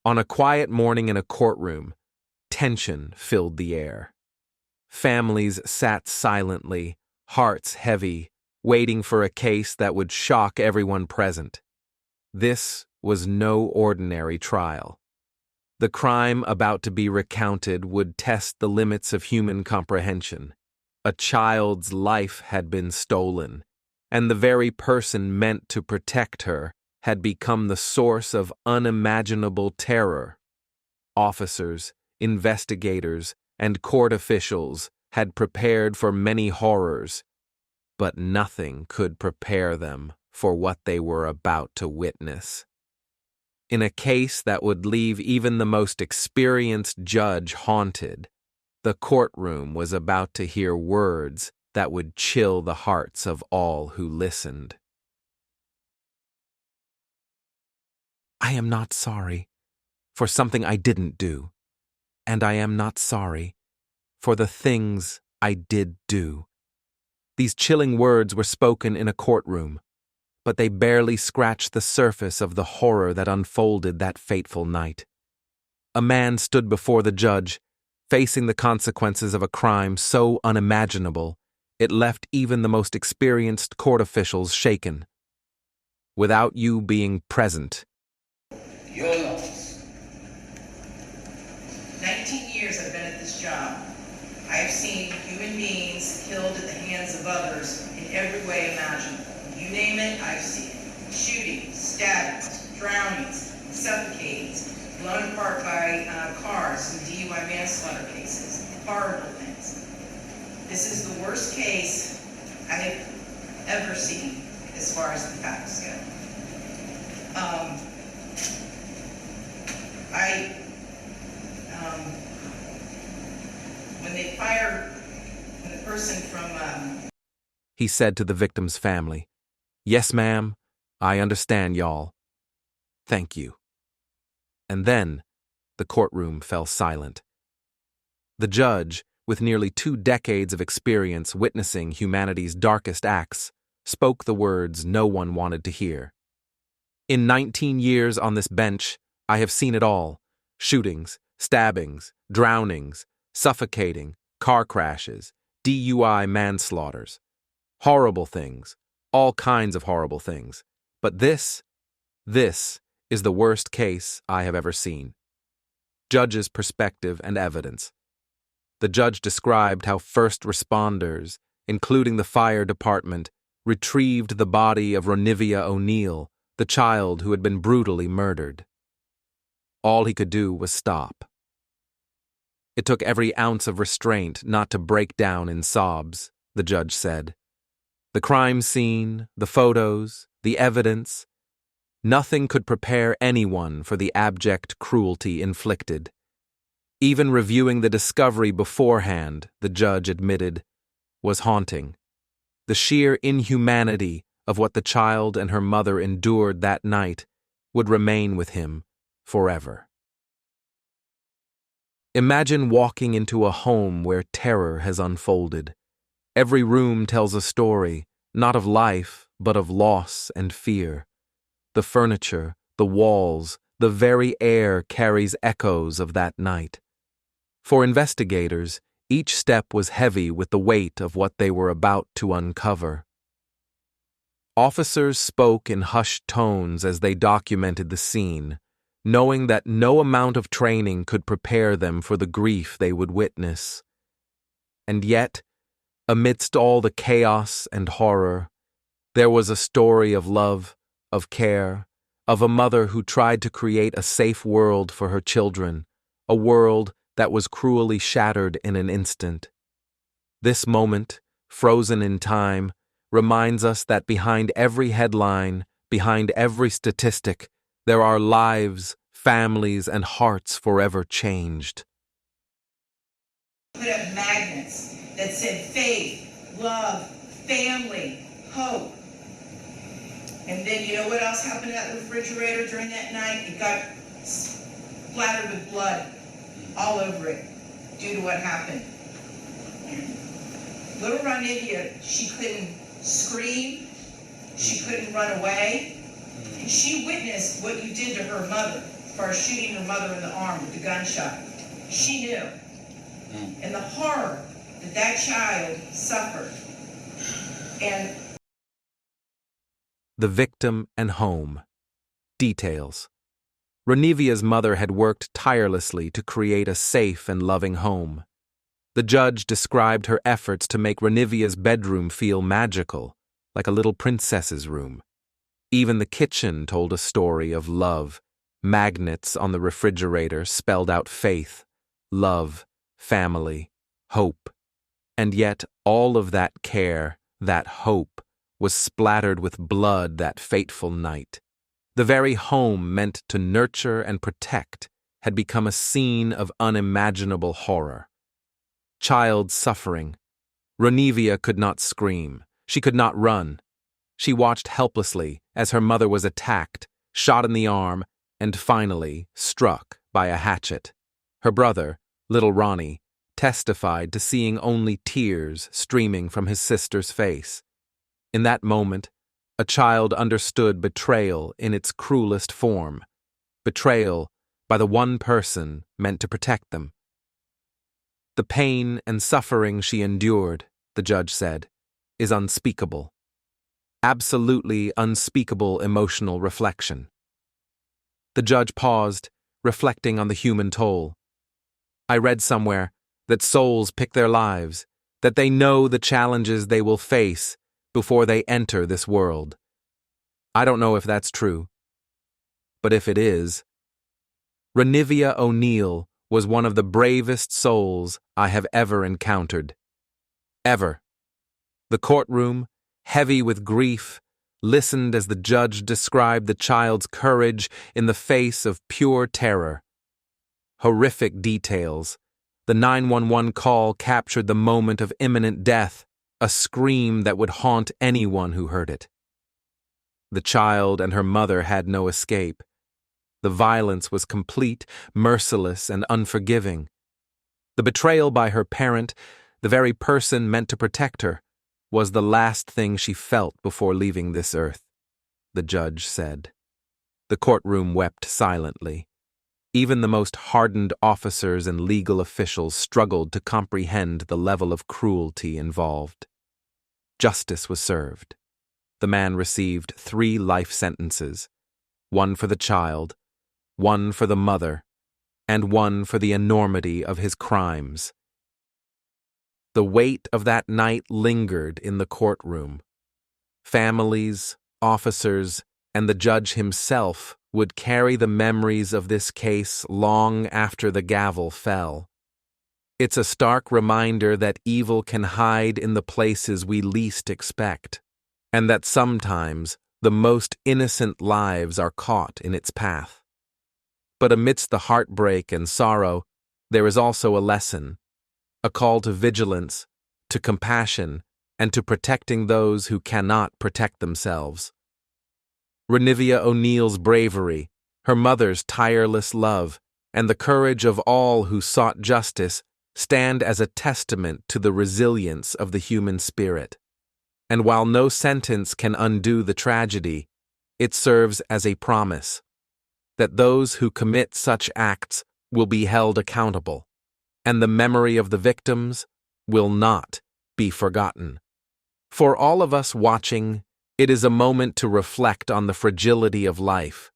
On a quiet morning in a courtroom, tension filled the air. Families sat silently, hearts heavy, waiting for a case that would shock everyone present. This was no ordinary trial. The crime about to be recounted would test the limits of human comprehension. A child's life had been stolen, and the very person meant to protect her had become the source of unimaginable terror. Officers, investigators, and court officials had prepared for many horrors, but nothing could prepare them for what they were about to witness. In a case that would leave even the most experienced judge haunted, the courtroom was about to hear words that would chill the hearts of all who listened. I am not sorry for something I didn't do, and I am not sorry for the things I did do. These chilling words were spoken in a courtroom, but they barely scratched the surface of the horror that unfolded that fateful night. A man stood before the judge, facing the consequences of a crime so unimaginable it left even the most experienced court officials shaken. Without you being present, your loss. 19 years I've been at this job. I've seen human beings killed at the hands of others in every way imaginable. You name it, I've seen it. Shootings, stabbings, drownings, suffocatings, blown apart by cars in DUI manslaughter cases. Horrible things. This is the worst case I have ever seen as far as the facts go. When the person from, he said to the victim's family, "Yes, ma'am, I understand y'all. Thank you." And then the courtroom fell silent. The judge, with nearly 2 decades of experience witnessing humanity's darkest acts, spoke the words no one wanted to hear. In 19 years on this bench, I have seen it all: shootings, stabbings, drownings, suffocating, car crashes, DUI manslaughters. Horrible things, all kinds of horrible things. But this is the worst case I have ever seen. Judge's perspective and evidence. The judge described how first responders, including the fire department, retrieved the body of Ronnie Oneal, the child who had been brutally murdered. All he could do was stop. It took every ounce of restraint not to break down in sobs, the judge said. The crime scene, the photos, the evidence, nothing could prepare anyone for the abject cruelty inflicted. Even reviewing the discovery beforehand, the judge admitted, was haunting. The sheer inhumanity of what the child and her mother endured that night would remain with him forever. Imagine walking into a home where terror has unfolded. Every room tells a story, not of life, but of loss and fear. The furniture, the walls, the very air carries echoes of that night. For investigators, each step was heavy with the weight of what they were about to uncover. Officers spoke in hushed tones as they documented the scene, knowing that no amount of training could prepare them for the grief they would witness. And yet, amidst all the chaos and horror, there was a story of love, of care, of a mother who tried to create a safe world for her children, a world that was cruelly shattered in an instant. This moment, frozen in time, reminds us that behind every headline, behind every statistic, there are lives, families, and hearts forever changed. Put up magnets that said faith, love, family, hope. And then you know what else happened at the refrigerator during that night? It got splattered with blood all over it due to what happened. Little Ronnie, she couldn't scream, she couldn't run away, and she witnessed what you did to her mother far as shooting her mother in the arm with the gunshot. She knew. And the horror that that child suffered. And The victim and home. Details. Ronivia's mother had worked tirelessly to create a safe and loving home. The judge described her efforts to make Ronivia's bedroom feel magical, like a little princess's room. Even the kitchen told a story of love. Magnets on the refrigerator spelled out faith, love, family, hope. And yet all of that care, that hope, was splattered with blood that fateful night. The very home meant to nurture and protect had become a scene of unimaginable horror. Child suffering. Ronivia could not scream. She could not run. She watched helplessly as her mother was attacked, shot in the arm, and finally struck by a hatchet. Her brother, little Ronnie, testified to seeing only tears streaming from his sister's face. In that moment, a child understood betrayal in its cruelest form. Betrayal by the one person meant to protect them. The pain and suffering she endured, the judge said, is unspeakable. Absolutely unspeakable emotional reflection. The judge paused, reflecting on the human toll. I read somewhere that souls pick their lives, that they know the challenges they will face before they enter this world. I don't know if that's true. But if it is, Ronnie Oneal was one of the bravest souls I have ever encountered. Ever. The courtroom, heavy with grief, listened as the judge described the child's courage in the face of pure terror. Horrific details. The 911 call captured the moment of imminent death, a scream that would haunt anyone who heard it. The child and her mother had no escape. The violence was complete, merciless, and unforgiving. The betrayal by her parent, the very person meant to protect her, was the last thing she felt before leaving this earth, the judge said. The courtroom wept silently. Even the most hardened officers and legal officials struggled to comprehend the level of cruelty involved. Justice was served. The man received 3 life sentences, 1 for the child, 1 for the mother, and 1 for the enormity of his crimes. The weight of that night lingered in the courtroom. Families, officers, and the judge himself would carry the memories of this case long after the gavel fell. It's a stark reminder that evil can hide in the places we least expect, and that sometimes the most innocent lives are caught in its path. But amidst the heartbreak and sorrow, there is also a lesson, a call to vigilance, to compassion, and to protecting those who cannot protect themselves. Ronnie Oneal's bravery, her mother's tireless love, and the courage of all who sought justice stand as a testament to the resilience of the human spirit. And while no sentence can undo the tragedy, it serves as a promise that those who commit such acts will be held accountable, and the memory of the victims will not be forgotten. For all of us watching, it is a moment to reflect on the fragility of life,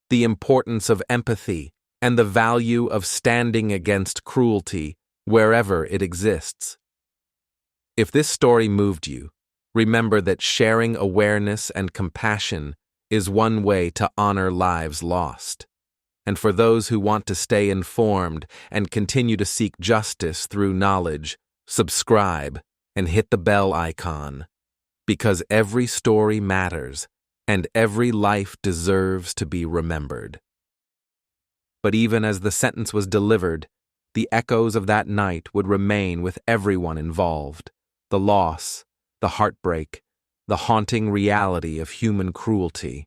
the importance of empathy, and the value of standing against cruelty wherever it exists. If this story moved you, remember that sharing awareness and compassion is one way to honor lives lost. And for those who want to stay informed and continue to seek justice through knowledge, subscribe and hit the bell icon, because every story matters and every life deserves to be remembered. But even as the sentence was delivered, the echoes of that night would remain with everyone involved. The loss, the heartbreak, the haunting reality of human cruelty.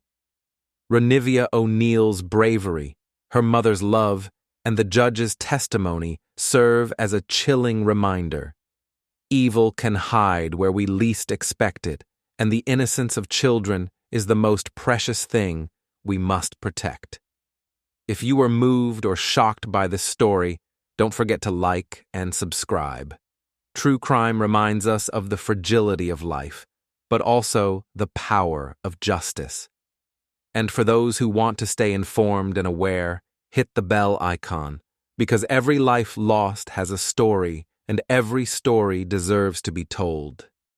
Ronnie Oneal's bravery, her mother's love, and the judge's testimony serve as a chilling reminder. Evil can hide where we least expect it, and the innocence of children is the most precious thing we must protect. If you were moved or shocked by this story, don't forget to like and subscribe. True crime reminds us of the fragility of life, but also the power of justice. And for those who want to stay informed and aware, hit the bell icon, because every life lost has a story, and every story deserves to be told.